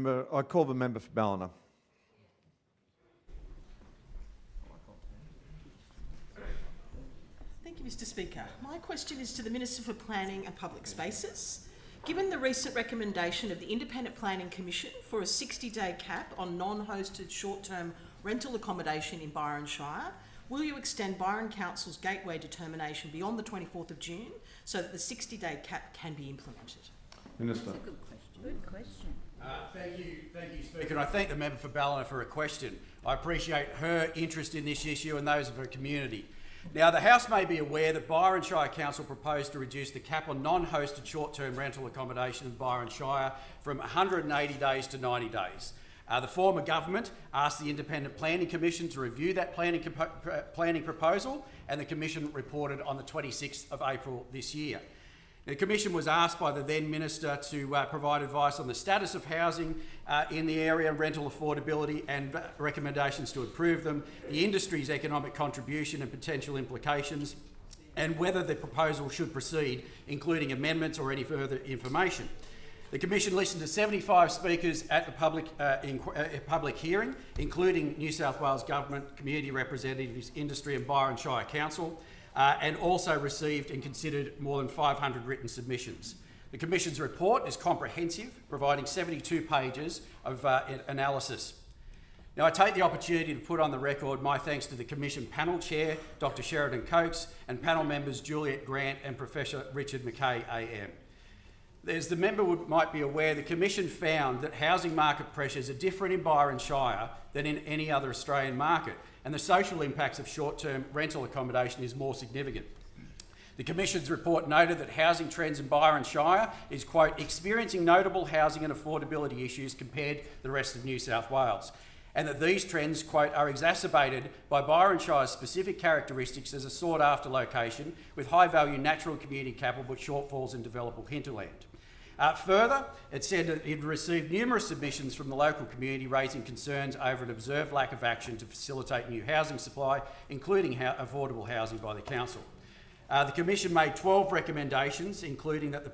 I call the member for Ballina. Thank you, Mr Speaker. My question is to the Minister for Planning and Public Spaces. Given the recent recommendation of the Independent Planning Commission for a 60-day cap on non-hosted short-term rental accommodation in Byron Shire, will you extend Byron Council's gateway determination beyond the 24th of June so that the 60-day cap can be implemented? Minister. That's a good question. Good question. Thank you, Speaker. And I thank the member for Ballina for a question. I appreciate her interest in this issue and those of her community. Now, the House may be aware that Byron Shire Council proposed to reduce the cap on non-hosted short-term rental accommodation in Byron Shire from 180 days to 90 days. The former government asked the Independent Planning Commission to review that planning proposal, and the Commission reported on the 26th of April this year. The Commission was asked by the then Minister to provide advice on the status of housing in the area, rental affordability and recommendations to improve them, the industry's economic contribution and potential implications, and whether the proposal should proceed, including amendments or any further information. The Commission listened to 75 speakers at the public hearing, including New South Wales Government, community representatives, industry and Byron Shire Council, and also received and considered more than 500 written submissions. The Commission's report is comprehensive, providing 72 pages of analysis. Now, I take the opportunity to put on the record my thanks to the Commission panel chair, Dr Sheridan Coates, and panel members Juliet Grant and Professor Richard McKay AM. As the member might be aware, the Commission found that housing market pressures are different in Byron Shire than in any other Australian market, and the social impacts of short-term rental accommodation is more significant. The Commission's report noted that housing trends in Byron Shire is, quote, experiencing notable housing and affordability issues compared to the rest of New South Wales, and that these trends, quote, are exacerbated by Byron Shire's specific characteristics as a sought-after location with high-value natural community capital but shortfalls in developable hinterland. Further, it said that it received numerous submissions from the local community raising concerns over an observed lack of action to facilitate new housing supply, including affordable housing by the Council. The Commission made 12 recommendations, including that the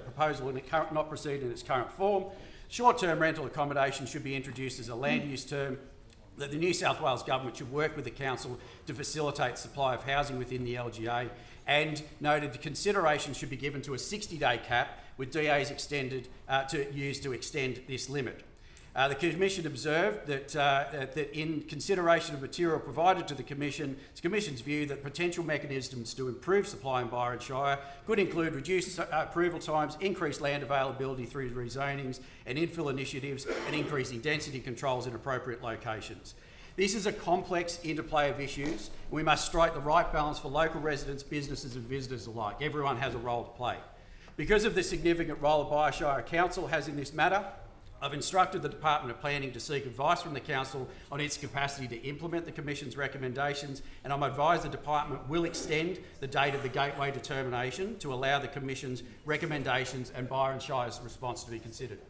proposal not proceed in its current form, short-term rental accommodation should be introduced as a land use term, that the New South Wales Government should work with the Council to facilitate supply of housing within the LGA, and noted the consideration should be given to a 60-day cap with DAs extended to extend this limit. The Commission observed that in consideration of material provided to the Commission, it's the Commission's view that potential mechanisms to improve supply in Byron Shire could include reduced approval times, increased land availability through rezonings and infill initiatives, and increasing density controls in appropriate locations. This is a complex interplay of issues. We must strike the right balance for local residents, businesses and visitors alike. Everyone has a role to play. Because of the significant role the Byron Shire Council has in this matter, I've instructed the Department of Planning to seek advice from the Council on its capacity to implement the Commission's recommendations, and I'm advised the Department will extend the date of the gateway determination to allow the Commission's recommendations and Byron Shire's response to be considered.